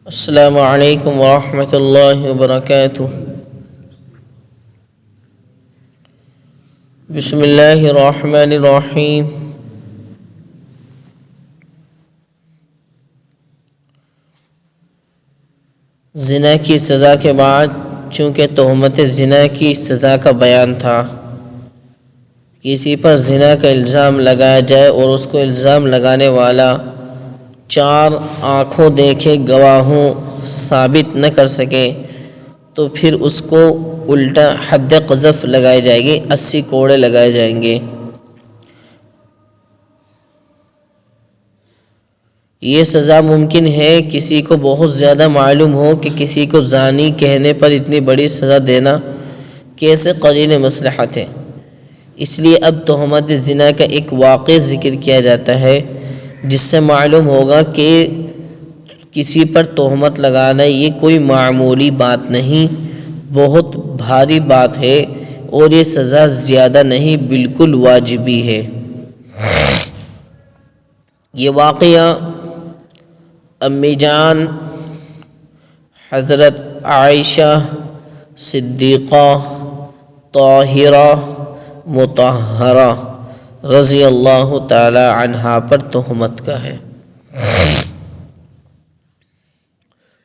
السلام علیکم ورحمۃ اللہ وبرکاتہ۔ بسم اللہ الرحمن الرحیم۔ زنا کی سزا کے بعد چونکہ تہمت زنا کی سزا کا بیان تھا، کسی پر زنا کا الزام لگایا جائے اور اس کو الزام لگانے والا 4 آنکھوں دیکھے گواہوں ثابت نہ کر سکے تو پھر اس کو الٹا حد قذف لگائی جائے گی، 80 کوڑے لگائے جائیں گے۔ یہ سزا ممکن ہے کسی کو بہت زیادہ معلوم ہو کہ کسی کو زانی کہنے پر اتنی بڑی سزا دینا کیسے قرین مصلحت ہے، اس لیے اب تہمت زنا کا ایک واقعہ ذکر کیا جاتا ہے جس سے معلوم ہوگا کہ کسی پر تہمت لگانا یہ کوئی معمولی بات نہیں، بہت بھاری بات ہے اور یہ سزا زیادہ نہیں بالکل واجبی ہے۔ یہ واقعہ امی جان حضرت عائشہ صدیقہ طاہرہ مطہرہ رضی اللہ تعالی عنہا پر تہمت کا ہے۔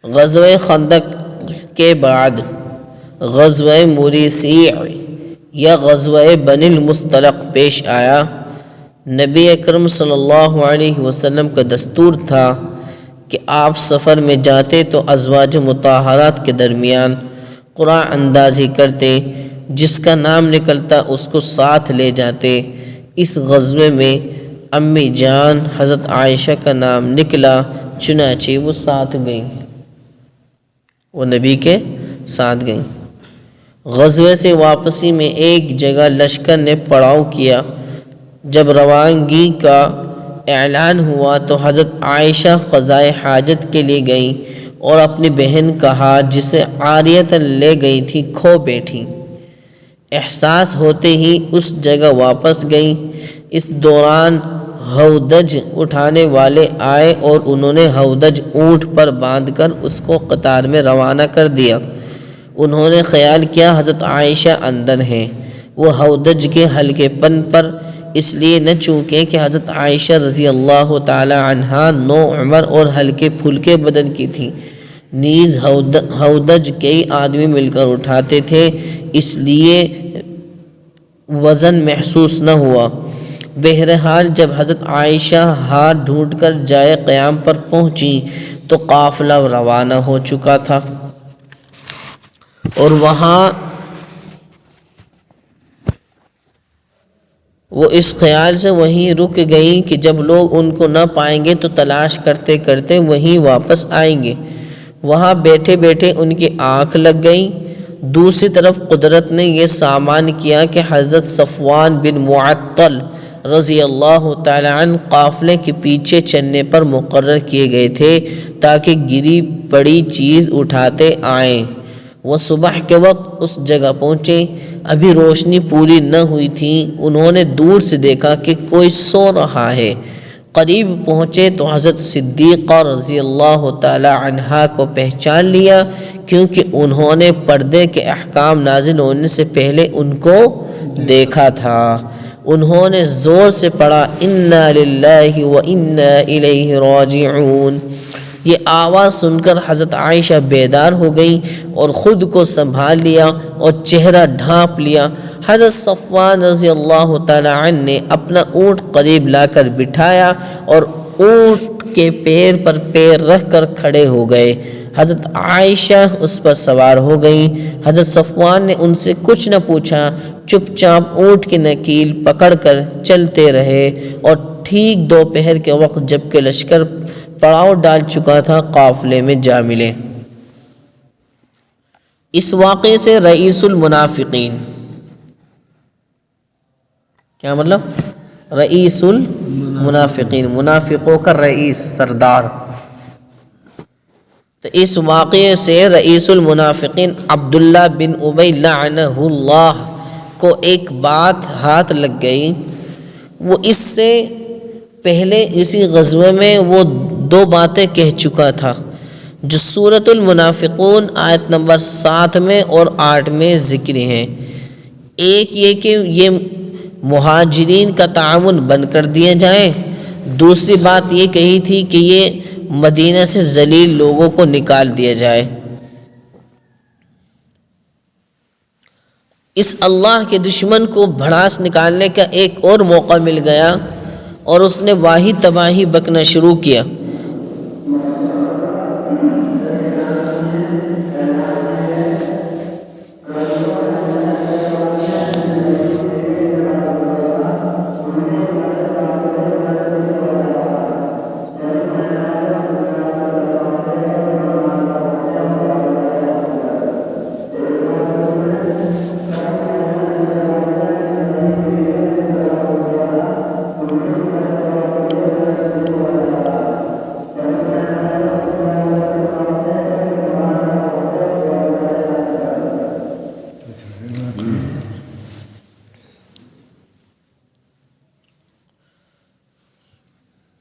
غزوہ خندق کے بعد غزوہ مریسیع یا غزوہ بنی المصطلق پیش آیا۔ نبی اکرم صلی اللہ علیہ وسلم کا دستور تھا کہ آپ سفر میں جاتے تو ازواج مطہرات کے درمیان قرعہ اندازی کرتے، جس کا نام نکلتا اس کو ساتھ لے جاتے۔ اس غزوے میں امی جان حضرت عائشہ کا نام نکلا، چنانچہ وہ ساتھ گئیں، وہ نبی کے ساتھ گئیں۔ غزوے سے واپسی میں ایک جگہ لشکر نے پڑاؤ کیا۔ جب روانگی کا اعلان ہوا تو حضرت عائشہ قضائے حاجت کے لیے گئیں اور اپنی بہن کا ہاتھ جسے عاریۃً لے گئی تھی کھو بیٹھی۔ احساس ہوتے ہی اس جگہ واپس گئیں۔ اس دوران ہودج اٹھانے والے آئے اور انہوں نے ہودج اونٹ پر باندھ کر اس کو قطار میں روانہ کر دیا۔ انہوں نے خیال کیا حضرت عائشہ اندر ہیں، وہ ہودج کے ہلکے پن پر اس لیے نہ چونکے کہ حضرت عائشہ رضی اللہ تعالی عنہا نو عمر اور ہلکے پھلکے بدن کی تھی، نیز ہودج کئی آدمی مل کر اٹھاتے تھے، اس لیے وزن محسوس نہ ہوا۔ بہرحال جب حضرت عائشہ ہاتھ ڈھونڈ کر جائے قیام پر پہنچی تو قافلہ روانہ ہو چکا تھا اور وہاں وہ اس خیال سے وہیں رک گئیں کہ جب لوگ ان کو نہ پائیں گے تو تلاش کرتے کرتے وہیں واپس آئیں گے۔ وہاں بیٹھے بیٹھے ان کی آنکھ لگ گئی۔ دوسری طرف قدرت نے یہ سامان کیا کہ حضرت صفوان بن معطل رضی اللہ تعالی عنہ قافلے کے پیچھے چلنے پر مقرر کیے گئے تھے تاکہ گری پڑی چیز اٹھاتے آئیں۔ وہ صبح کے وقت اس جگہ پہنچے، ابھی روشنی پوری نہ ہوئی تھی۔ انہوں نے دور سے دیکھا کہ کوئی سو رہا ہے۔ قریب پہنچے تو حضرت صدیقہ رضی اللہ تعالی عنہا کو پہچان لیا، کیونکہ انہوں نے پردے کے احکام نازل ہونے سے پہلے ان کو دیکھا تھا۔ انہوں نے زور سے پڑھا انا للہ و انا الیہ راجعون۔ یہ آواز سن کر حضرت عائشہ بیدار ہو گئی اور خود کو سنبھال لیا اور چہرہ ڈھانپ لیا۔ حضرت صفوان رضی اللہ تعالی عنہ نے اپنا اونٹ قریب لا کر بٹھایا اور اونٹ کے پیر پر پیر رکھ کر کھڑے ہو گئے۔ حضرت عائشہ اس پر سوار ہو گئیں۔ حضرت صفوان نے ان سے کچھ نہ پوچھا، چپ چاپ اونٹ کی نکیل پکڑ کر چلتے رہے اور ٹھیک دوپہر کے وقت جبکہ لشکر پڑاؤ ڈال چکا تھا قافلے میں جا ملے۔ اس واقعے سے رئیس المنافقین، کیا مطلب؟ رئیس المنافقین، منافقوں کا رئیس، سردار۔ تو اس واقعے سے رئیس المنافقین عبداللہ بن ابی لعنہ اللہ کو ایک بات ہاتھ لگ گئی۔ وہ اس سے پہلے اسی غزوے میں وہ 2 باتیں کہہ چکا تھا۔ جو سورۃ المنافقون آیت نمبر 7 میں اور 8 میں ذکر ہیں۔ ایک یہ کہ یہ مہاجرین کا تعاون بند کر دیا جائے، دوسری بات یہ کہی تھی کہ یہ مدینہ سے ذلیل لوگوں کو نکال دیا جائے۔ اس اللہ کے دشمن کو بھڑاس نکالنے کا ایک اور موقع مل گیا اور اس نے واہی تباہی بکنا شروع کیا۔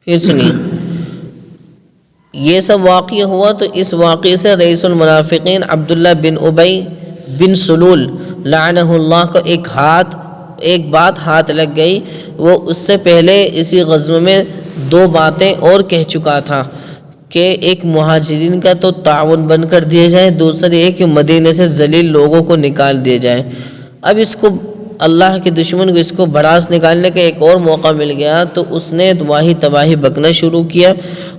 پھر سنیے، یہ سب واقعہ ہوا تو اس واقعے سے رئیس المنافقین عبداللہ بن ابی بن سلول لعنہ اللہ کو ایک بات ہاتھ لگ گئی۔ وہ اس سے پہلے اسی غزوہ میں 2 باتیں اور کہہ چکا تھا کہ ایک مہاجرین کا تو تعاون بند کر دیا جائے، دوسری ایک کہ مدینے سے ذلیل لوگوں کو نکال دیا جائے۔ اب اس کو اللہ کے دشمن کو اس کو بھڑاس نکالنے کا ایک اور موقع مل گیا تو اس نے واہی تباہی بکنا شروع کیا۔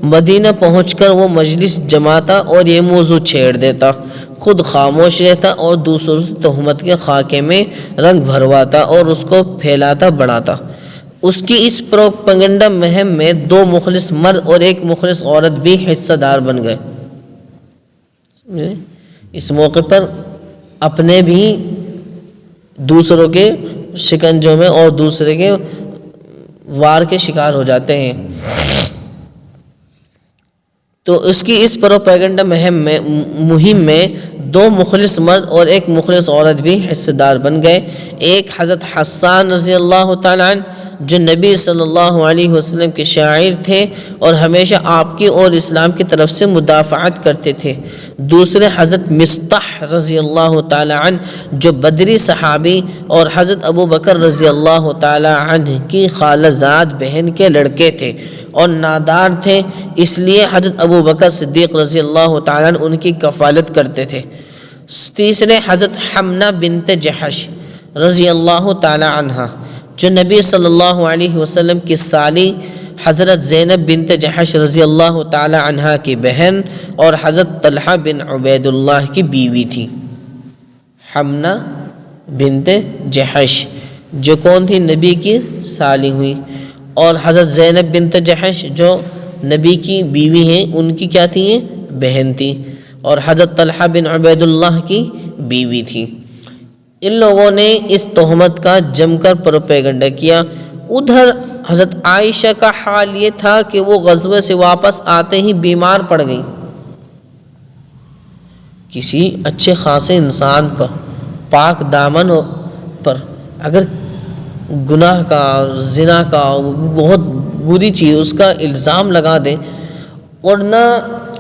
مدینہ پہنچ کر وہ مجلس جماتا اور یہ موضوع چھیڑ دیتا، خود خاموش رہتا اور دوسروں سے تہمت کے خاکے میں رنگ بھرواتا اور اس کو پھیلاتا بڑھاتا۔ اس کی اس پروپیگنڈا مہم میں 2 مخلص مرد اور 1 مخلص عورت بھی حصہ دار بن گئے۔ اس موقع پر اپنے بھی دوسروں کے شکنجوں میں اور دوسرے کے وار کے شکار ہو جاتے ہیں۔ تو اس کی اس پروپیگنڈا مہم میں 2 مخلص مرد اور 1 مخلص عورت بھی حصہ دار بن گئے۔ ایک حضرت حسان رضی اللہ تعالیٰ عنہ جو نبی صلی اللہ علیہ وسلم کے شاعر تھے اور ہمیشہ آپ کی اور اسلام کی طرف سے مدافعت کرتے تھے۔ دوسرے حضرت مصطح رضی اللہ تعالیٰ عنہ جو بدری صحابی اور حضرت ابو بکر رضی اللہ تعالیٰ عنہ کی خالہ زاد بہن کے لڑکے تھے اور نادار تھے، اس لیے حضرت ابو بکر صدیق رضی اللہ تعالیٰ عنہ ان کی کفالت کرتے تھے۔ تیسرے حضرت حمنہ بنت جحش رضی اللہ تعالیٰ عنہ جو نبی صلی اللہ علیہ وسلم کی سالی حضرت زینب بنت جحش رضی اللہ تعالی عنہا کی بہن اور حضرت طلحہ بن عبید اللہ کی بیوی تھی۔ حمنہ بنت جحش جو کون تھی؟ نبی کی سالی ہوئی، اور حضرت زینب بنت جحش جو نبی کی بیوی ہیں، ان کی کیا تھی؟ بہن تھی، اور حضرت طلحہ بن عبید اللہ کی بیوی تھی۔ ان لوگوں نے اس تہمت کا جم کر پروپیگنڈا کیا۔ ادھر حضرت عائشہ کا حال یہ تھا کہ وہ غزوے سے واپس آتے ہی بیمار پڑ گئی۔ کسی اچھے خاصے انسان پر، پاک دامن پر اگر گناہ کا، زنا کا، بہت بری چیز اس کا الزام لگا دیں اور نہ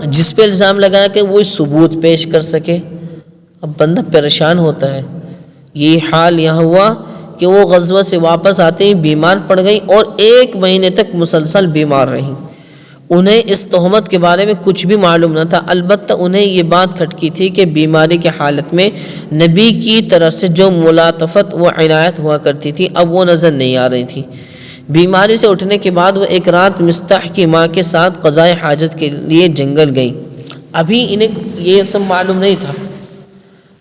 جس پہ الزام لگایا کہ وہ ثبوت پیش کر سکے، اب بندہ پریشان ہوتا ہے۔ یہ حال یہاں ہوا کہ وہ غزوہ سے واپس آتے ہی بیمار پڑ گئی اور 1 مہینے تک مسلسل بیمار رہیں۔ انہیں اس تہمت کے بارے میں کچھ بھی معلوم نہ تھا، البتہ انہیں یہ بات کھٹکی تھی کہ بیماری کی حالت میں نبی کی طرف سے جو ملاطفت و عنایت ہوا کرتی تھی اب وہ نظر نہیں آ رہی تھی۔ بیماری سے اٹھنے کے بعد وہ ایک رات مصطح کی ماں کے ساتھ قضائے حاجت کے لیے جنگل گئی۔ ابھی انہیں یہ سب معلوم نہیں تھا،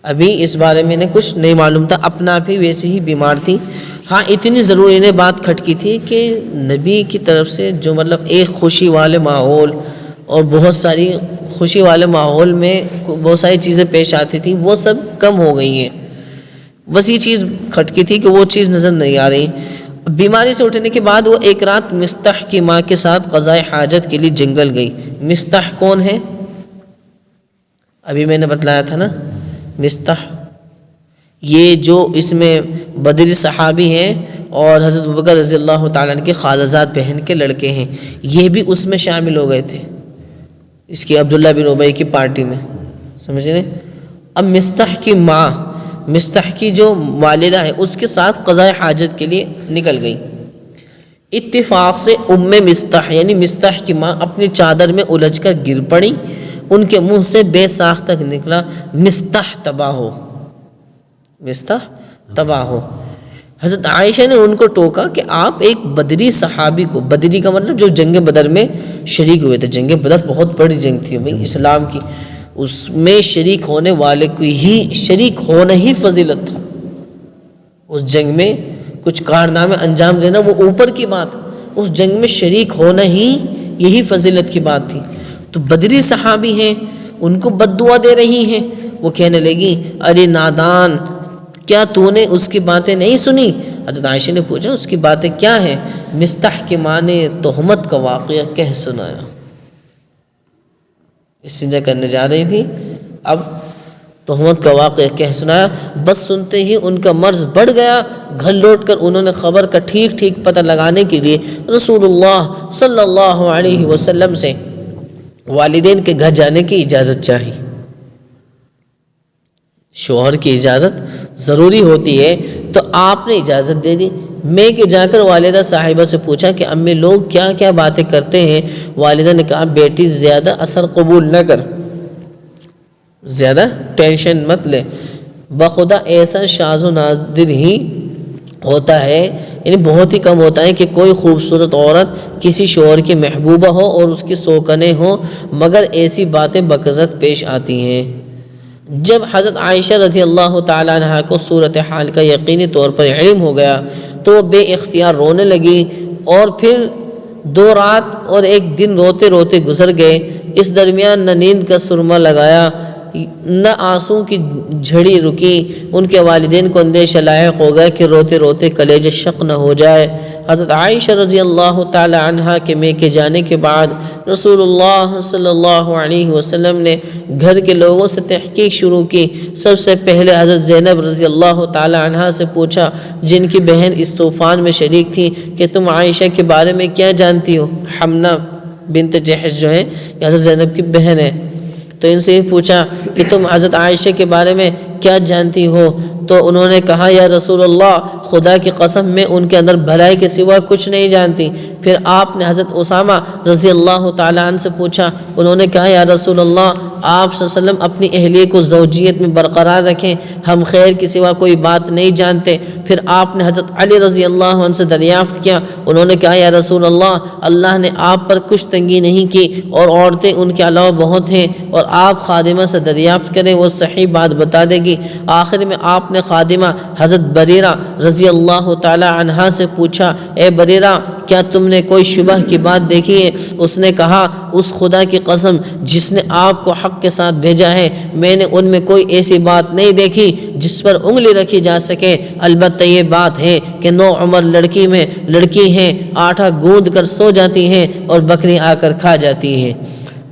ابھی اس بارے میں انہیں کچھ نہیں معلوم تھا، اپنا بھی ویسے ہی بیمار تھی۔ ہاں اتنی ضرور انہیں بات کھٹکی تھی کہ نبی کی طرف سے جو ایک خوشی والے ماحول اور بہت ساری خوشی والے ماحول میں بہت ساری چیزیں پیش آتی تھی، وہ سب کم ہو گئی ہیں۔ بس یہ چیز کھٹکی تھی کہ وہ چیز نظر نہیں آ رہی۔ بیماری سے اٹھنے کے بعد وہ ایک رات مصطح کی ماں کے ساتھ قضائے حاجت کے لیے جنگل گئی۔ مصطح کون ہے؟ ابھی میں نے بتلایا تھا نا، مصطح یہ جو اس میں بدری صحابی ہیں اور حضرت ابوبکر رضی اللہ تعالیٰ عنہ کی خالہ زاد بہن کے لڑکے ہیں، یہ بھی اس میں شامل ہو گئے تھے۔ اس کی عبداللہ بن ابی کی پارٹی میں، سمجھ رہے؟ اب مستح کی ماں، مستح کی جو والدہ ہے اس کے ساتھ قضاء حاجت کے لیے نکل گئی۔ اتفاق سے مستح یعنی مستح کی ماں اپنی چادر میں الجھ کر گر پڑی، ان کے منہ سے بے ساختہ نکلا مستح تباہ ہو، مستح تباہ ہو۔ حضرت عائشہ نے ان کو ٹوکا کہ آپ ایک بدری صحابی کو، بدری کا مطلب جو جنگ بدر میں شریک ہوئے تھے، جنگ بدر بہت بڑی جنگ تھی بھائی اسلام کی، اس میں شریک ہونے والے کو ہی شریک ہونا ہی فضیلت تھا، اس جنگ میں کچھ کارنامے انجام دینا وہ اوپر کی بات، اس جنگ میں شریک ہونا ہی یہی فضیلت کی بات تھی۔ تو بدری صحابی ہیں، ان کو بد دعا دے رہی ہیں، وہ کہنے لگی ارے نادان، کیا تو نے اس کی باتیں نہیں سنی؟ حضرت عائشہ نے پوچھا اس کی باتیں کیا ہیں؟ مستح کی ماں نے تہمت کا واقعہ کہہ سنایا، استنجا کرنے جا رہی تھی، اب تہمت کا واقعہ کہہ سنایا۔ بس سنتے ہی ان کا مرض بڑھ گیا، گھر لوٹ کر انہوں نے خبر کا ٹھیک ٹھیک پتہ لگانے کے لیے رسول اللہ صلی اللہ علیہ وسلم سے والدین کے گھر جانے کی اجازت چاہی۔ شوہر کی اجازت ضروری ہوتی ہے تو آپ نے اجازت دے دی۔ میں کہ جا کر والدہ صاحبہ سے پوچھا کہ امی لوگ کیا کیا باتیں کرتے ہیں؟ والدہ نے کہا بیٹی زیادہ اثر قبول نہ کر، زیادہ ٹینشن مت لے، بخدا ایسا شاذ و نادر ہی ہوتا ہے، یعنی بہت ہی کم ہوتا ہے کہ کوئی خوبصورت عورت کسی شوہر کی محبوبہ ہو اور اس کی سوکنیں ہوں، مگر ایسی باتیں بکثرت پیش آتی ہیں۔ جب حضرت عائشہ رضی اللہ تعالیٰ عنہ کو صورتحال کا یقینی طور پر علم ہو گیا تو وہ بے اختیار رونے لگی، اور پھر 2 رات اور 1 دن روتے روتے گزر گئے۔ اس درمیان نہ نیند کا سرما لگایا نہ آنسوں کی جھڑی رکی۔ ان کے والدین کو اندیشہ لاحق ہو گیا کہ روتے روتے کلیجہ شق نہ ہو جائے۔ حضرت عائشہ رضی اللہ تعالی عنہا کے میکے جانے کے بعد رسول اللہ صلی اللہ علیہ وسلم نے گھر کے لوگوں سے تحقیق شروع کی۔ سب سے پہلے حضرت زینب رضی اللہ تعالی عنہا سے پوچھا، جن کی بہن اس طوفان میں شریک تھی، کہ تم عائشہ کے بارے میں کیا جانتی ہو؟ حمنہ بنت جحش جو ہیں یہ حضرت زینب کی بہن ہے، تو ان سے پوچھا کہ تم حضرت عائشہ کے بارے میں کیا جانتی ہو؟ تو انہوں نے کہا یا رسول اللہ خدا کی قسم میں ان کے اندر بھلائی کے سوا کچھ نہیں جانتی۔ پھر آپ نے حضرت اسامہ رضی اللہ تعالیٰ عنہ سے پوچھا، انہوں نے کہا یا رسول اللہ آپ صلی اللہ علیہ وسلم اپنی اہلیہ کو زوجیت میں برقرار رکھیں، ہم خیر کے سوا کوئی بات نہیں جانتے۔ پھر آپ نے حضرت علی رضی اللہ عنہ سے دریافت کیا، انہوں نے کہا یا رسول اللہ اللہ نے آپ پر کچھ تنگی نہیں کی اور عورتیں ان کے علاوہ بہت ہیں، اور آپ خادمہ سے دریافت کریں وہ صحیح بات بتا دے گی۔ آخر میں آپ نے خادمہ حضرت بریرہ رضی اللہ تعالی عنہا سے پوچھا، اے بریرہ کیا تم نے کوئی شبہ کی بات دیکھی ہے؟ اس نے کہا اس خدا کی قسم جس نے آپ کو حق کے ساتھ بھیجا ہے، میں نے ان میں کوئی ایسی بات نہیں دیکھی جس پر انگلی رکھی جا سکے، البتہ یہ بات ہے کہ 9 عمر لڑکی ہیں، آٹا گوندھ کر سو جاتی ہیں اور بکری آ کر کھا جاتی ہیں۔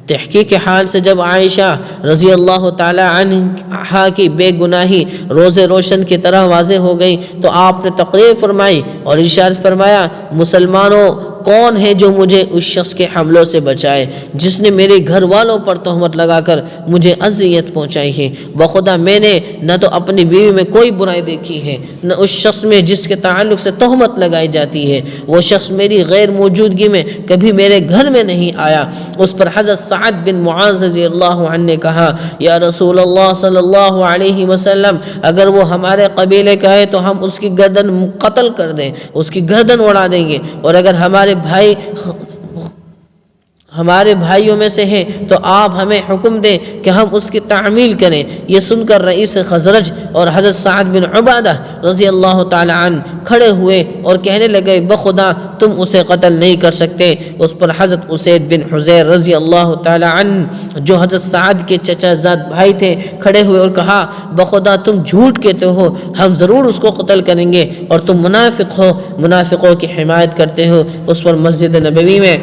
تحقیق حال سے جب عائشہ رضی اللہ تعالی عنہا کی بے گناہی روز روشن کی طرح واضح ہو گئی تو آپ نے تقریر فرمائی اور ارشاد فرمایا، مسلمانوں کون ہے جو مجھے اس شخص کے حملوں سے بچائے جس نے میرے گھر والوں پر تہمت لگا کر مجھے اذیت پہنچائی ہے؟ بخدا میں نے نہ تو اپنی بیوی میں کوئی برائی دیکھی ہے نہ اس شخص میں جس کے تعلق سے تہمت لگائی جاتی ہے، وہ شخص میری غیر موجودگی میں کبھی میرے گھر میں نہیں آیا۔ اس پر حضرت سعد بن معاذ رضی اللہ عنہ نے کہا، یا رسول اللہ صلی اللہ علیہ وسلم اگر وہ ہمارے قبیلے کا ہے تو ہم اس کی گردن قتل کر دیں، اس کی گردن اڑا دیں گے، اور اگر ہمارے بھائیوں میں سے ہیں تو آپ ہمیں حکم دیں کہ ہم اس کی تعمیل کریں۔ یہ سن کر رئیس خزرج اور حضرت سعد بن عبادہ رضی اللہ تعالی عنہ کھڑے ہوئے اور کہنے لگے، بخدا تم اسے قتل نہیں کر سکتے۔ اس پر حضرت اسید بن حضیر رضی اللہ تعالی عنہ جو حضرت سعد کے چچا زاد بھائی تھے کھڑے ہوئے اور کہا، بخدا تم جھوٹ کہتے ہو، ہم ضرور اس کو قتل کریں گے، اور تم منافق ہو، منافقوں کی حمایت کرتے ہو۔ اس پر مسجد نبوی میں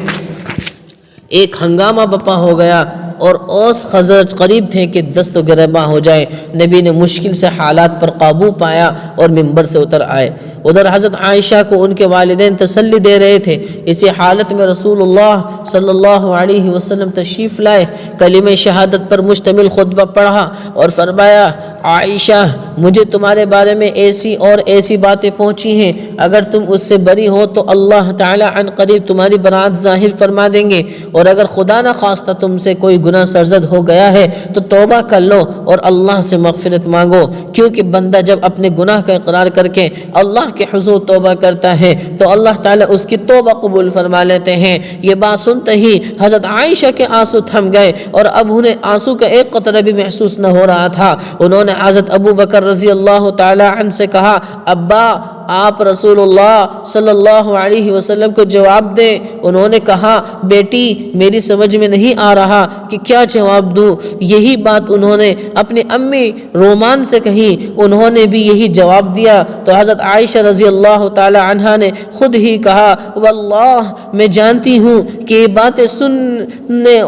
ایک ہنگامہ بپا ہو گیا اور اوس خزرج قریب تھے کہ دست و گریباں ہو جائے۔ نبی نے مشکل سے حالات پر قابو پایا اور منبر سے اتر آئے۔ ادھر حضرت عائشہ کو ان کے والدین تسلی دے رہے تھے۔ اسی حالت میں رسول اللہ صلی اللہ علیہ وسلم تشریف لائے، کلمہ شہادت پر مشتمل خطبہ پڑھا اور فرمایا عائشہ مجھے تمہارے بارے میں ایسی اور ایسی باتیں پہنچی ہیں، اگر تم اس سے بری ہو تو اللہ تعالی عن قریب تمہاری برات ظاہر فرما دیں گے، اور اگر خدا نہ خواستہ تم سے کوئی گناہ سرزد ہو گیا ہے تو توبہ کر لو اور اللہ سے مغفرت مانگو، کیونکہ بندہ جب اپنے گناہ کا اقرار کر کے اللہ کے حضور توبہ کرتا ہے تو اللہ تعالیٰ اس کی توبہ قبول فرما لیتے ہیں۔ یہ بات سنتے ہی حضرت عائشہ کے آنسو تھم گئے اور اب انہیں آنسو کا ایک قطرہ بھی محسوس نہ ہو رہا تھا۔ انہوں نے حضرت ابو بکر رضی اللہ تعالی عنہ سے کہا ابا آپ رسول اللہ صلی اللہ علیہ وسلم کو جواب دیں۔ انہوں نے کہا بیٹی میری سمجھ میں نہیں آ رہا کہ کیا جواب دوں۔ یہی بات انہوں نے اپنی امی رومان سے کہی، انہوں نے بھی یہی جواب دیا تو حضرت عائشہ رضی اللہ تعالی عنہا نے خود ہی کہا واللہ میں جانتی ہوں کہ یہ باتیں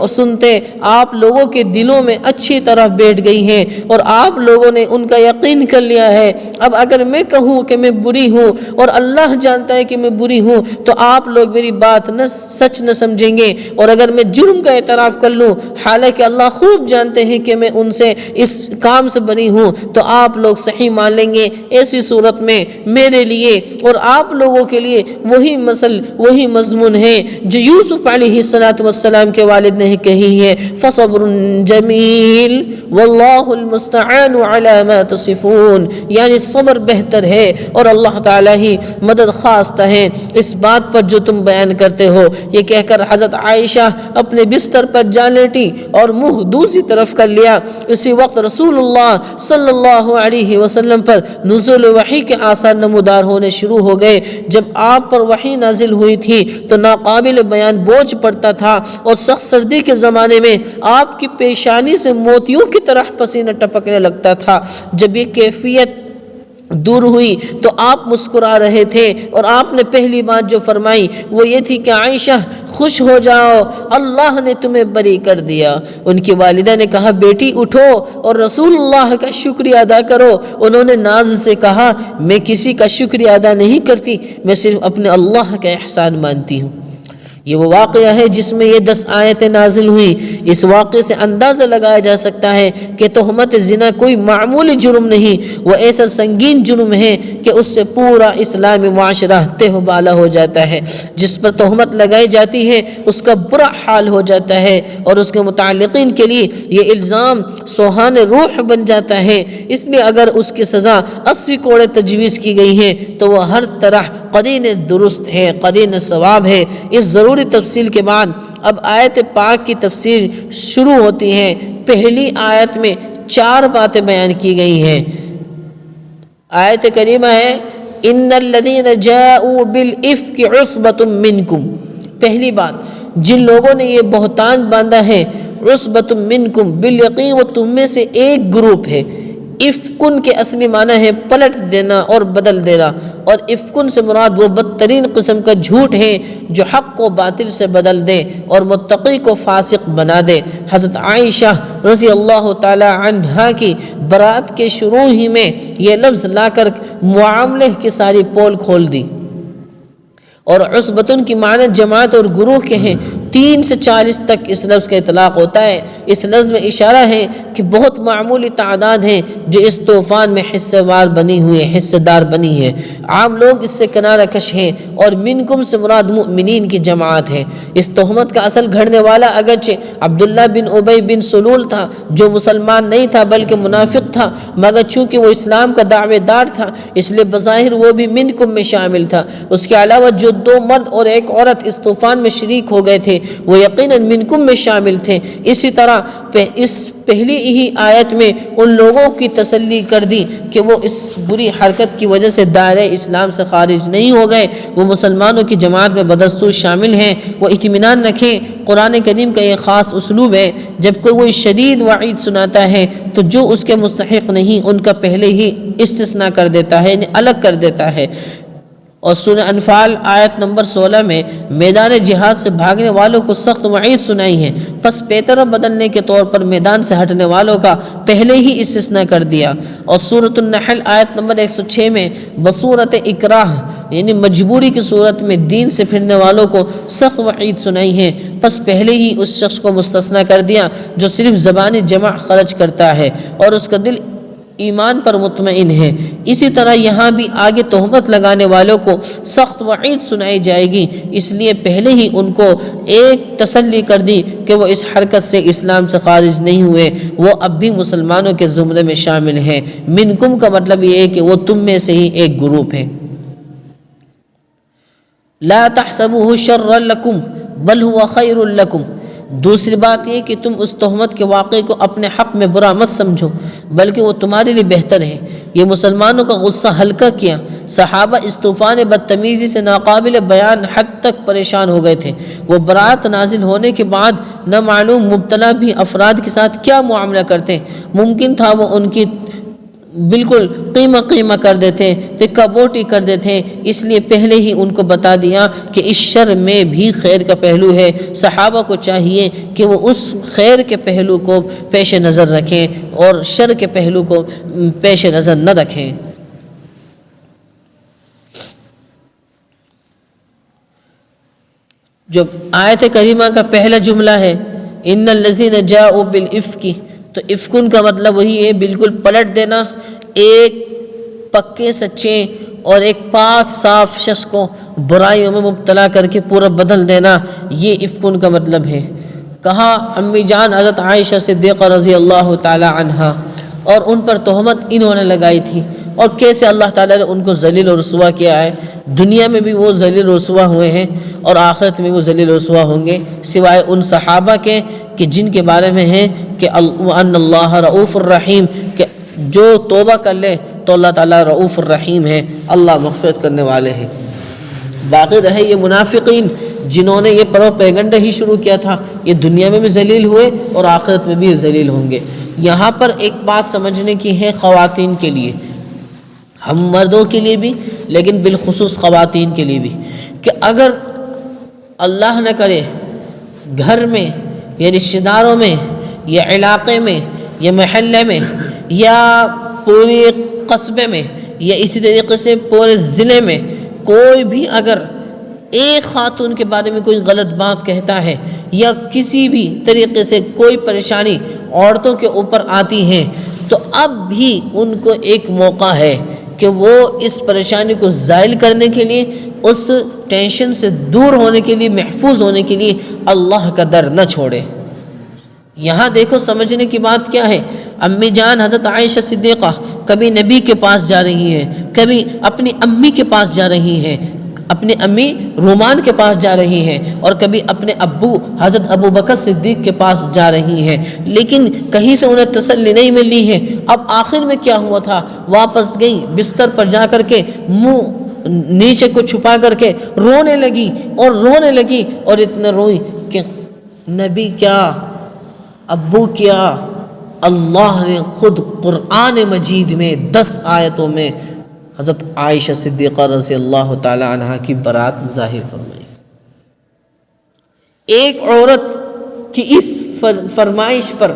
سنتے آپ لوگوں کے دلوں میں اچھی طرح بیٹھ گئی ہیں اور آپ لوگوں نے ان کا یقین کر لیا ہے۔ اب اگر میں کہوں کہ میں بری ہوں اور اللہ جانتا ہے کہ میں بری ہوں تو آپ لوگ میری بات سچ نہ سمجھیں گے، اور اگر میں جرم کا اعتراف کر لوں حالانکہ اللہ خوب جانتے ہیں کہ میں ان سے اس کام سے بری ہوں تو آپ لوگ صحیح مان لیں گے۔ ایسی صورت میں میرے لیے اور آپ لوگوں کے لیے وہی مضمون ہے جو یوسف علیہ السلام کے والد نے کہی ہے فصبر جمیل واللہ المستعان علی ما تصفون، یعنی صبر بہتر ہے اور اللہ تعالیٰ ہی مدد خواستہ ہے اس بات پر جو تم بیان کرتے ہو۔ یہ کہہ کر حضرت عائشہ اپنے بستر پر جا لیٹی اور منہ دوسری طرف کر لیا۔ اسی وقت رسول اللہ صلی اللہ علیہ وسلم پر نزول وحی کے آثار نمودار ہونے شروع ہو گئے۔ جب آپ پر وحی نازل ہوئی تھی تو ناقابل بیان بوجھ پڑتا تھا اور سخت سردی کے زمانے میں آپ کی پیشانی سے موتیوں کی طرح پسینہ ٹپکنے لگتا تھا۔ جب یہ کیفیت دور ہوئی تو آپ مسکرا رہے تھے اور آپ نے پہلی بات جو فرمائی وہ یہ تھی کہ عائشہ خوش ہو جاؤ اللہ نے تمہیں بری کر دیا۔ ان کی والدہ نے کہا بیٹی اٹھو اور رسول اللہ کا شکریہ ادا کرو۔ انہوں نے ناز سے کہا میں کسی کا شکریہ ادا نہیں کرتی، میں صرف اپنے اللہ کا احسان مانتی ہوں۔ یہ وہ واقعہ ہے جس میں یہ 10 آیتیں نازل ہوئی۔ اس واقعے سے اندازہ لگایا جا سکتا ہے کہ تہمت زنا کوئی معمولی جرم نہیں، وہ ایسا سنگین جرم ہے کہ اس سے پورا اسلامی معاشرہ تہ بالا ہو جاتا ہے۔ جس پر تہمت لگائی جاتی ہے اس کا برا حال ہو جاتا ہے اور اس کے متعلقین کے لیے یہ الزام سوہان روح بن جاتا ہے۔ اس لیے اگر اس کی سزا 80 کوڑے تجویز کی گئی ہے تو وہ ہر طرح قرین درست ہے، قرین ثواب ہے۔ اس ضروری تفصیل کے بعد اب آیت پاک کی تفسیر شروع ہوتی ہے۔ پہلی آیت میں 4 باتیں بیان کی گئی ہیں۔ آیت کریمہ ہے ان الذین جاءوا بالافک عصبۃ منکم۔ پہلی بات جن لوگوں نے یہ بہتان باندھا ہے عصبۃ منکم، بالیقین وہ تم میں سے ایک گروپ ہے۔ افکن کے اصلی معنی ہے پلٹ دینا اور بدل دینا، اور افکن سے مراد وہ بدترین قسم کا جھوٹ ہے جو حق کو باطل سے بدل دے اور متقی کو فاسق بنا دے۔ حضرت عائشہ رضی اللہ تعالی عنہا کی برات کے شروع ہی میں یہ لفظ لا کر معاملے کی ساری پول کھول دی۔ اور عصبتن کی معنی جماعت اور گروہ کے ہیں۔ 3 سے 40 تک اس لفظ کا اطلاق ہوتا ہے۔ اس لفظ میں اشارہ ہے کہ بہت معمولی تعداد ہیں جو اس طوفان میں حصہ دار بنی ہے۔ عام لوگ اس سے کنارہ کش ہیں، اور منکم سے مراد مؤمنین کی جماعت ہے۔ اس تہمت کا اصل گھڑنے والا اگرچہ عبداللہ بن ابی بن سلول تھا جو مسلمان نہیں تھا بلکہ منافق تھا، مگر چونکہ وہ اسلام کا دعوے دار تھا اس لیے بظاہر وہ بھی منکم میں شامل تھا۔ اس کے علاوہ جو 2 مرد اور 1 عورت اس طوفان میں شریک ہو گئے تھے وہ یقیناً منکم میں شامل تھے۔ اسی طرح اس پہلی ہی آیت میں ان لوگوں کی تسلی کر دی کہ وہ اس بری حرکت کی وجہ سے دائرہ اسلام سے خارج نہیں ہو گئے، وہ مسلمانوں کی جماعت میں بدستور شامل ہیں۔ وہ اطمینان رکھیں، قرآن کریم کا یہ خاص اسلوب ہے، جب کوئی شدید وعید سناتا ہے تو جو اس کے مستحق نہیں ان کا پہلے ہی استثناء کر دیتا ہے، یعنی الگ کر دیتا ہے۔ اور سورہ انفال آیت نمبر 16 میں میدان جہاد سے بھاگنے والوں کو سخت وعید سنائی ہے، پس پیترا بدلنے کے طور پر میدان سے ہٹنے والوں کا پہلے ہی استثناء کر دیا۔ اور سورۃ النحل آیت نمبر 106 میں بصورت اکراہ یعنی مجبوری کی صورت میں دین سے پھرنے والوں کو سخت وعید سنائی ہے، پس پہلے ہی اس شخص کو مستثنیٰ کر دیا جو صرف زبانی جمع خرچ کرتا ہے اور اس کا دل ایمان پر مطمئن ہے۔ اسی طرح یہاں بھی آگے تہمت لگانے والوں کو سخت وعید سنائی جائے گی، اس لیے پہلے ہی ان کو ایک تسلی کر دی کہ وہ اس حرکت سے اسلام سے خارج نہیں ہوئے، وہ اب بھی مسلمانوں کے زمرے میں شامل ہیں۔ منکم کا مطلب یہ ہے کہ وہ تم میں سے ہی ایک گروپ ہے۔ لا تحسبوه شرا لکم بل هو خیر لکم، دوسری بات یہ کہ تم اس تہمت کے واقعے کو اپنے حق میں برا مت سمجھو بلکہ وہ تمہارے لیے بہتر ہے۔ یہ مسلمانوں کا غصہ ہلکا کیا۔ صحابہ اس طوفان بدتمیزی سے ناقابل بیان حد تک پریشان ہو گئے تھے۔ وہ برات نازل ہونے کے بعد نہ معلوم مبتلا بھی افراد کے ساتھ کیا معاملہ کرتے، ممکن تھا وہ ان کی بالکل قیمہ کر دیتے، تکہ بوٹی کر دیتے، اس لیے پہلے ہی ان کو بتا دیا کہ اس شر میں بھی خیر کا پہلو ہے۔ صحابہ کو چاہیے کہ وہ اس خیر کے پہلو کو پیش نظر رکھیں اور شر کے پہلو کو پیش نظر نہ رکھیں۔ جو آیت کریمہ کا پہلا جملہ ہے ان الذین جاءوا بالافک، تو افکن کا مطلب وہی ہے بالکل پلٹ دینا، ایک پکے سچے اور ایک پاک صاف شخص کو برائیوں میں مبتلا کر کے پورا بدل دینا، یہ افکن کا مطلب ہے۔ کہا امی جان حضرت عائشہ صدیقہ رضی اللہ تعالی عنہا، اور ان پر تہمت انہوں نے لگائی تھی، اور کیسے اللہ تعالیٰ نے ان کو ذلیل و رسوا کیا ہے۔ دنیا میں بھی وہ ذلیل و رسوا ہوئے ہیں اور آخرت میں وہ ذلیل و رسوا ہوں گے، سوائے ان صحابہ کے کہ جن کے بارے میں ہے کہ وَأَنَّ اللَّهَ رَؤُوفٌ الرحیم، کہ جو توبہ کر لے تو اللہ تعالیٰ رؤوف الرحیم ہے، اللہ مغفرت کرنے والے ہیں۔ باقی رہے یہ منافقین جنہوں نے یہ پروپیگنڈا ہی شروع کیا تھا، یہ دنیا میں بھی ذلیل ہوئے اور آخرت میں بھی ذلیل ہوں گے۔ یہاں پر ایک بات سمجھنے کی ہے خواتین کے لیے، ہم مردوں کے لیے بھی لیکن بالخصوص خواتین کے لیے بھی، کہ اگر اللہ نہ کرے گھر میں یا رشتہ داروں میں یا علاقے میں یا محلے میں یا پورے قصبے میں یا اسی طریقے سے پورے ضلع میں کوئی بھی اگر ایک خاتون کے بارے میں کوئی غلط بات کہتا ہے یا کسی بھی طریقے سے کوئی پریشانی عورتوں کے اوپر آتی ہیں، تو اب بھی ان کو ایک موقع ہے کہ وہ اس پریشانی کو زائل کرنے کے لیے، اس ٹینشن سے دور ہونے کے لیے، محفوظ ہونے کے لیے اللہ کا در نہ چھوڑے۔ یہاں دیکھو سمجھنے کی بات کیا ہے، امی جان حضرت عائشہ صدیقہ کبھی نبی کے پاس جا رہی ہیں، کبھی اپنی امی کے پاس جا رہی ہیں، اپنی امی رومان کے پاس جا رہی ہیں، اور کبھی اپنے ابو حضرت ابو بکر صدیق کے پاس جا رہی ہیں، لیکن کہیں سے انہیں تسلی نہیں ملی ہے۔ اب آخر میں کیا ہوا تھا، واپس گئی بستر پر جا کر کے منہ نیچے کو چھپا کر کے رونے لگی اور اتنا روئی کہ نبی کیا، ابو کیا، اللہ نے خود قرآن مجید میں 10 آیتوں میں حضرت عائشہ صدیقہ رضی اللہ تعالی عنہ کی برات ظاہر فرمائی۔ ایک عورت کی اس فرمائش پر،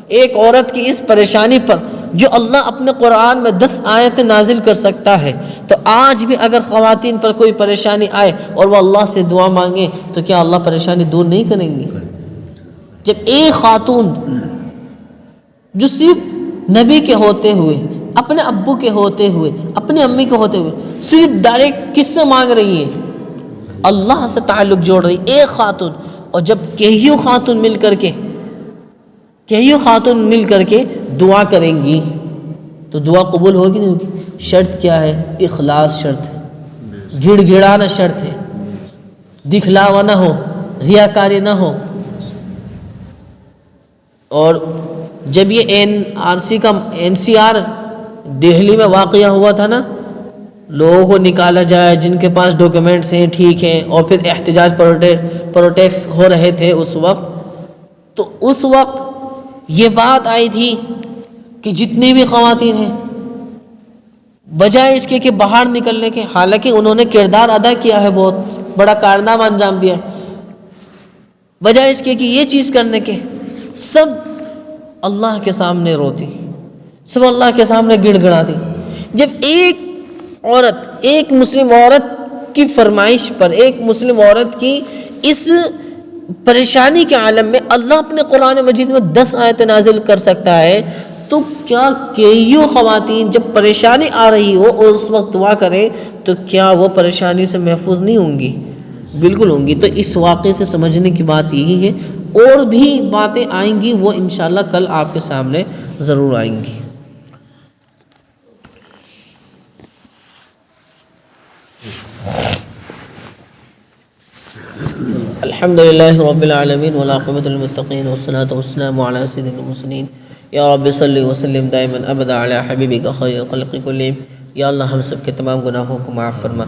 ایک عورت کی اس پریشانی پر جو اللہ اپنے قرآن میں 10 آیتیں نازل کر سکتا ہے، تو آج بھی اگر خواتین پر کوئی پریشانی آئے اور وہ اللہ سے دعا مانگے تو کیا اللہ پریشانی دور نہیں کریں گی؟ جب ایک خاتون جو صرف نبی کے ہوتے ہوئے، اپنے ابو کے ہوتے ہوئے، اپنی امی کے ہوتے ہوئے صرف ڈائریکٹ کس سے مانگ رہی ہے؟ اللہ سے تعلق جوڑ رہی ایک خاتون، اور جب کئیوں خاتون مل کر کے دعا کریں گی تو دعا قبول ہوگی نہیں ہوگی؟ شرط کیا ہے؟ اخلاص شرط ہے، گڑ گڑانا شرط ہے، دکھلاوا نہ ہو، ریاکاری نہ ہو۔ اور جب یہ NCR دہلی میں واقعہ ہوا تھا نا، لوگوں کو نکالا جائے جن کے پاس ڈاکیومنٹس ہیں، ٹھیک ہیں، اور پھر احتجاج پروٹیسٹ ہو رہے تھے اس وقت، تو اس وقت یہ بات آئی تھی کہ جتنی بھی خواتین ہیں بجائے اس کے کہ باہر نکلنے کے، حالانکہ انہوں نے کردار ادا کیا ہے، بہت بڑا کارنامہ انجام دیا ہے، بجائے اس کے کہ یہ چیز کرنے کے سب اللہ کے سامنے روتی، سب اللہ کے سامنے گڑ گڑاتی۔ جب ایک عورت، ایک مسلم عورت کی فرمائش پر، ایک مسلم عورت کی اس پریشانی کے عالم میں اللہ اپنے قرآن مجید میں 10 آیتیں نازل کر سکتا ہے، تو کیا کئیوں خواتین جب پریشانی آ رہی ہو اور اس وقت دعا کریں تو کیا وہ پریشانی سے محفوظ نہیں ہوں گی؟ بالکل ہوں گی۔ تو اس واقعے سے سمجھنے کی بات یہی ہے، اور بھی باتیں آئیں گی، وہ انشاءاللہ کل آپ کے سامنے ضرور آئیں گی۔ الحمدللہ رب العالمین والعاقبۃ للمتقین والصلاۃ والسلام علی سید المرسلین یا رب صلی وسلم دائما ابدا علی حبیبک خیر الخلق کلہم۔ یا اللہ ہم سب کے تمام گناہوں کو معاف فرما،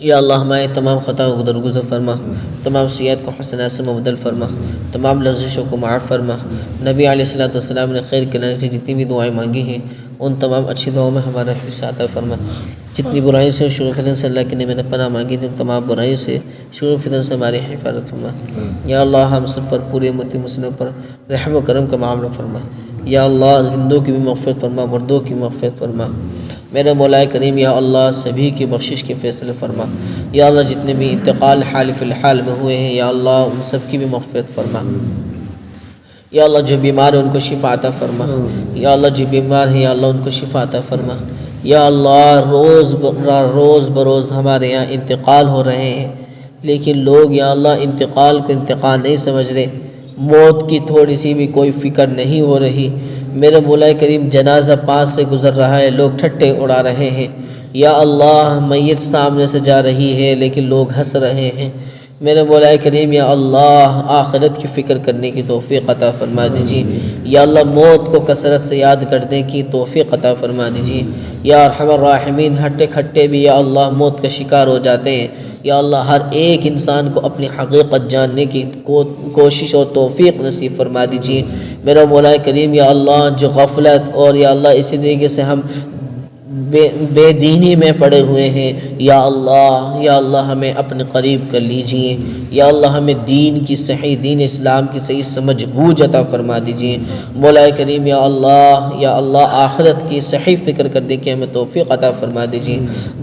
یا اللہ ہمارے تمام خطاؤں کو درگزر فرما، تمام سیئات کو حسنات سے مبدل فرما، تمام لرزشوں کو معاف فرما۔ نبی علیہ الصلوۃ والسلام نے خیر کے لائن سے جتنی بھی دعائیں مانگی ہیں ان تمام اچھی دعاؤں میں ہمارا حصہ عطا فرما۔ جتنی برائیوں سے شروع فتن سے اللہ کے نبی نے پناہ مانگی تھی، ان تمام برائیوں سے شروع فتن سے ہماری حفاظت فرما۔ یا اللہ ہم سب پر، پورے امت مسلموں پر رحم و کرم کا معاملہ فرما۔ یا اللہ زندوں کی بھی مغفرت فرما، مردوں کی مغفرت فرما۔ میرے مولا کریم یا اللہ سبھی کی بخشش کے فیصلے فرما۔ یا اللہ جتنے بھی انتقال حال فی الحال میں ہوئے ہیں یا اللہ ان سب کی بھی مغفرت فرما۔ یا اللہ جو بیمار ہیں ان کو شفا عطا فرما۔ یا اللہ جو بیمار ہیں یا اللہ ان کو شفا عطا فرما۔ یا اللہ روز بروز ہمارے یہاں انتقال ہو رہے ہیں، لیکن لوگ یا اللہ انتقال کو انتقال نہیں سمجھ رہے، موت کی تھوڑی سی بھی کوئی فکر نہیں ہو رہی۔ میرے مولا کریم جنازہ پاس سے گزر رہا ہے، لوگ ٹھٹے اڑا رہے ہیں۔ یا اللہ میت سامنے سے جا رہی ہے لیکن لوگ ہنس رہے ہیں۔ میرے مولا کریم یا اللہ آخرت کی فکر کرنے کی توفیق عطا فرما دیجیے۔ یا اللہ موت کو کثرت سے یاد کرنے کی توفیق عطا فرما دیجیے۔ یا ارحم الراحمین ہٹے کھٹے بھی یا اللہ موت کا شکار ہو جاتے ہیں۔ یا اللہ ہر ایک انسان کو اپنی حقیقت جاننے کی کوشش اور توفیق نصیب فرما دیجیے۔ میرا مولا کریم یا اللہ جو غفلت اور یا اللہ اسی طریقے سے ہم بے دینی میں پڑے ہوئے ہیں یا اللہ ہمیں اپنے قریب کر لیجئے۔ یا اللہ ہمیں دین کی صحیح، دین اسلام کی صحیح سمجھ بوجھ عطا فرما دیجئے۔ مولا کریم یا اللہ آخرت کی صحیح فکر کرنے کی ہمیں توفیق عطا فرما دیجئے۔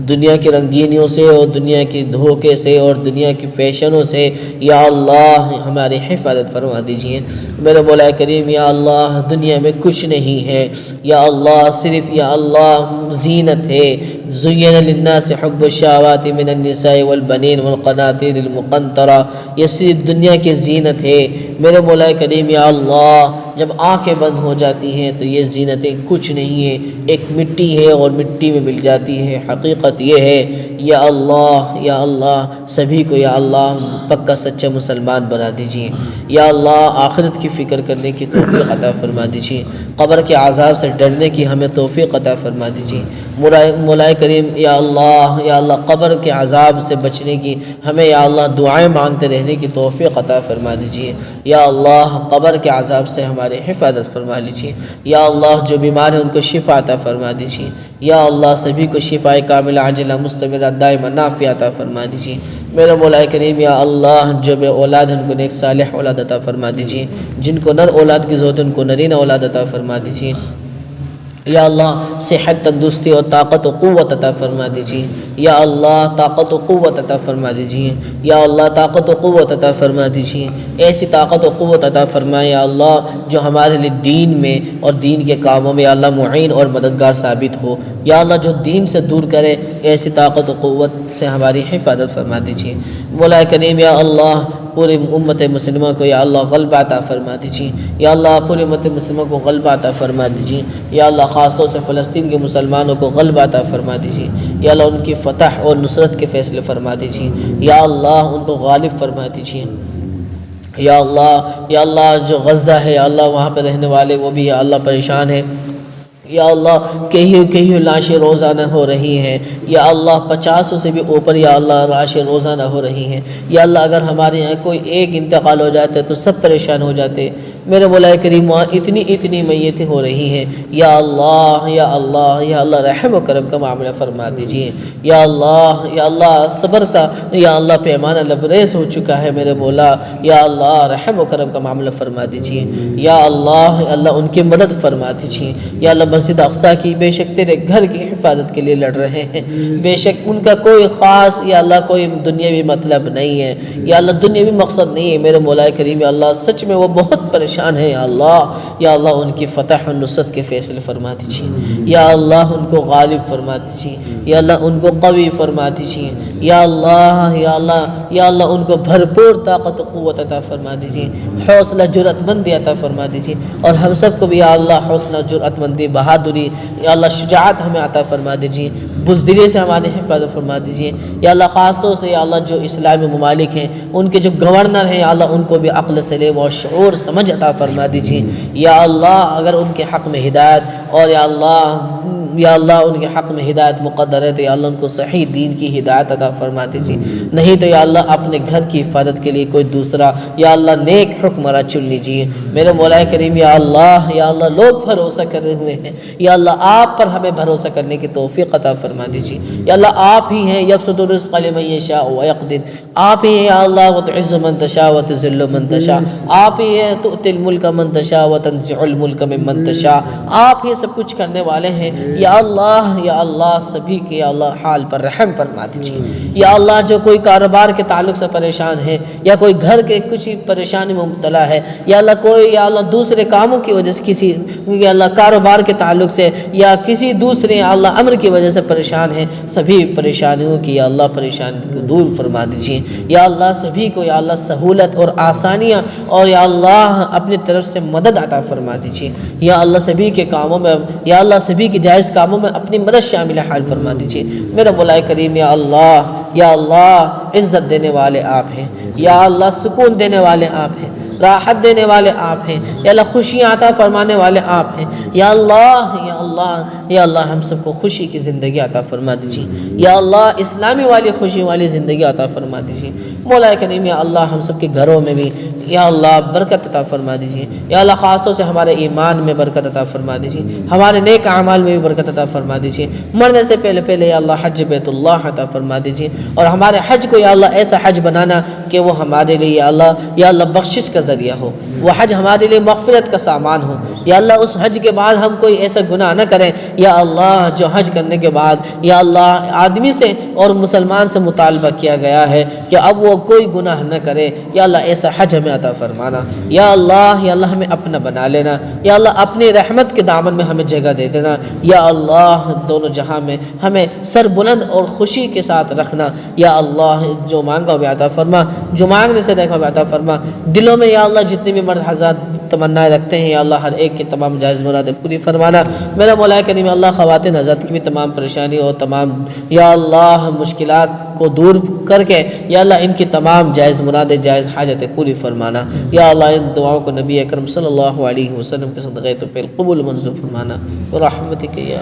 دنیا کی رنگینیوں سے اور دنیا کی دھوکے سے اور دنیا کی فیشنوں سے یا اللہ ہماری حفاظت فرما دیجئے۔ میرے مولا کریم یا اللہ دنیا میں کچھ نہیں ہے یا اللہ، صرف یا اللہ زینت ہے۔ زین للناس حب الشہوات من النساء والبنین والقناطیر المقنطرہ، یہ صرف دنیا کی زینت ہے۔ میرے مولا کریم یا اللہ جب آنکھیں بند ہو جاتی ہیں تو یہ زینتیں کچھ نہیں ہیں، ایک مٹی ہے اور مٹی میں مل جاتی ہے۔ حقیقت یہ ہے یا اللہ سبھی کو یا اللہ پکا سچا مسلمان بنا دیجیے۔ یا اللہ آخرت کی فکر کرنے کی توفیق عطا فرما دیجیے، قبر کے عذاب سے ڈرنے کی ہمیں توفیق عطا فرما دیجیے۔ مولا کریم یا اللہ قبر کے عذاب سے بچنے کی ہمیں یا اللہ دعائیں مانگتے رہنے کی توفیق عطا فرما دیجیے۔ یا اللہ قبر کے عذاب سے ہماری حفاظت فرما لیجیے۔ یا اللہ جو بیمار ہیں ان کو شفا عطا فرما دیجیے۔ یا اللہ سبھی کو شفا کاملہ عاجلہ مستمرہ دائمہ نافعہ عطا فرما دیجیے۔ میرا مولا کریم یا اللہ جو بے اولاد ہیں ان کو نیک صالح اولاد عطا فرما دیجیے، جن کو نر اولاد کی ضرورت ہے ان کو نرینہ اولاد عطا فرما دیجیے۔ یا اللہ صحت، تندرستی اور طاقت و قوت عطا فرما دیجیے۔ یا اللہ طاقت و قوت عطا فرما دیجیے۔ یا اللہ طاقت و قوت عطا فرما دیجیے، ایسی طاقت و قوت عطا فرمائے یا اللہ جو ہمارے لیے دین میں اور دین کے کاموں میں یا اللہ معین اور مددگار ثابت ہو۔ یا اللہ جو دین سے دور کرے ایسی طاقت و قوت سے ہماری حفاظت فرما دیجیے۔ مولا کریم یا اللہ پوری امت مسلمہ کو یا اللہ غلبہ عطا فرما دیجیے۔ یا اللہ پوری امت مسلمہ کو غلبہ عطا فرما دیجیے۔ یا اللہ خاص طور سے فلسطین کے مسلمانوں کو غلبہ عطا فرما دیجیے۔ یا اللہ ان کی فتح اور نصرت کے فیصلے فرما دیجیے۔ یا اللہ ان کو غالب فرما دیجیے۔ یا اللہ جو غزہ ہے یا اللہ وہاں پہ رہنے والے وہ بھی یا اللہ پریشان ہیں۔ یا اللہ کئی لاشیں روزانہ ہو رہی ہیں یا اللہ 50 سے بھی اوپر یا اللہ لاشیں روزانہ ہو رہی ہیں۔ یا اللہ اگر ہمارے یہاں کوئی ایک انتقال ہو جاتا ہے تو سب پریشان ہو جاتے۔ میرے مولا کریم وہاں اتنی میتیں ہو رہی ہیں، یا اللہ یا اللہ یا اللہ رحم و کرم کا معاملہ فرما دیجئے، یا اللہ صبر کا یا اللہ پیمانہ لبریز ہو چکا ہے میرے مولا، یا اللہ رحم و کرم کا معاملہ فرما دیجئے، یا اللہ ان کی مدد فرما دیجئے، یا اللہ مسجد اقصیٰ کی بے شک تیرے گھر کی حفاظت کے لیے لڑ رہے ہیں، بے شک ان کا کوئی خاص یا اللہ کوئی دنیاوی مطلب نہیں ہے، یا اللہ دنیاوی مقصد نہیں ہے میرے مولا کریم، یا اللہ سچ میں وہ بہت پریشان ہے، یا اللہ ان کی فتح و نصرت کے فیصلے فرما دیجئے، یا اللہ ان کو غالب فرما دیجئے، یا اللہ ان کو قوی فرما دیجئے، یا اللہ ان کو بھرپور طاقت و قوت عطا فرما دیجئے، حوصلہ جرأت مندی عطا فرما دیجئے، اور ہم سب کو بھی یا اللہ حوصلہ جرأت مندی بہادری یا اللہ شجاعت ہمیں عطا فرما دیجئے، بزدلی سے ہماری حفاظت فرما دیجئے، یا اللہ خاص طور سے یا اللہ جو اسلامی ممالک ہیں ان کے جو گورنر ہیں یا اللہ ان کو بھی عقل سلیم اور شعور سمجھ عطا فرما دیجئے، یا اللہ اگر ان کے حق میں ہدایت اور یا اللہ ان کے حق میں ہدایت مقدر ہے تو یا اللہ ان کو صحیح دین کی ہدایت عطا فرما دیجیے، نہیں تو یا اللہ اپنے گھر کی حفاظت کے لیے کوئی دوسرا یا اللہ نیک حکمراں چن لیجیے میرے مولا کریم، یا اللہ لوگ بھروسہ کرے ہوئے ہیں، یا اللہ آپ پر ہمیں بھروسہ کرنے کی توفیق عطا فرما دیجیے، یا اللہ آپ ہی ہیں یبسط الرزق لمن یشاء ویقدر، آپ ہی ہیں یا اللہ وتعز من تشاء وتذل من تشاء، آپ ہی ہیں تؤتی الملک من تشاء وتنزع الملک ممن تشاء، آپ ہی سب کچھ کرنے والے ہیں، یا اللہ سبھی کے یا اللہ حال پر رحم فرما دیجیے، یا اللہ جو کوئی کاروبار کے تعلق سے پریشان ہے یا کوئی گھر کے کچھ پریشانی میں مبتلا ہے، یا اللہ کوئی یا اللہ دوسرے کاموں کی وجہ سے کسی یا اللہ کاروبار کے تعلق سے یا کسی دوسرے یا اللہ امر کی وجہ سے پریشان ہے، سبھی پریشانیوں کی یا اللہ پریشانی کو دور فرما دیجیے، یا اللہ سبھی کو یا اللہ سہولت اور آسانیاں اور یا اللہ اپنی طرف سے مدد عطا فرما دیجیے، یا اللہ سبھی کے کاموں میں یا اللہ سبھی کے جائز کاموں میں اپنی مدد شامل حال فرما دیجیے میرا مولا کریم، یا اللہ عزت دینے والے آپ ہیں، یا اللہ سکون دینے والے آپ ہیں، راحت دینے والے آپ ہیں، یا اللہ خوشیاں عطا فرمانے والے آپ ہیں، یا اللہ ہم سب کو خوشی کی زندگی عطا فرما دیجیے، یا اللہ اسلامی والی خوشی والی زندگی عطا فرما دیجیے مولا کریم، یا اللہ ہم سب کے گھروں میں بھی یا اللہ برکت عطا فرما دیجیے، یا اللہ خاص طور سے ہمارے ایمان میں برکت عطا فرما دیجیے، ہمارے نیک اعمال میں بھی برکت عطا فرما دیجیے، مرنے سے پہلے یا اللہ حج بیت اللہ عطا فرما دیجیے، اور ہمارے حج کو یا اللہ ایسا حج بنانا کہ وہ ہمارے لیے یا اللہ بخشش کا ذریعہ ہو، وہ حج ہمارے لیے مغفرت کا سامان ہو، یا اللہ اس حج کے بعد ہم کوئی ایسا گناہ نہ کریں، یا اللہ جو حج کرنے کے بعد یا اللہ آدمی سے اور مسلمان سے مطالبہ کیا گیا ہے کہ اب وہ کوئی گناہ نہ کرے، یا اللہ ایسا حج ہمیں عطا فرمانا، یا اللہ ہمیں اپنا بنا لینا، یا اللہ اپنی رحمت کے دامن میں ہمیں جگہ دے دینا، یا اللہ دونوں جہاں میں ہمیں سر بلند اور خوشی کے ساتھ رکھنا، یا اللہ جو مانگا وہ عطا فرما، جو مانگنے سے دیکھا وہ عطا فرما، دلوں میں یا اللہ جتنے بھی مرد حضرات تمنا رکھتے ہیں یا اللہ ہر ایک کی تمام جائز مرادیں پوری فرمانا میرا مولا کریم، اللہ خواتین حضرات کی بھی تمام پریشانی اور تمام یا اللہ مشکلات کو دور کر کے یا اللہ ان کی تمام جائز مرادیں جائز حاجتیں پوری فرمانا، یا اللہ ان دعاؤں کو نبی اکرم صلی اللہ علیہ وسلم کے صدقے تو پہ قبول منظور فرمانا برحمتک یا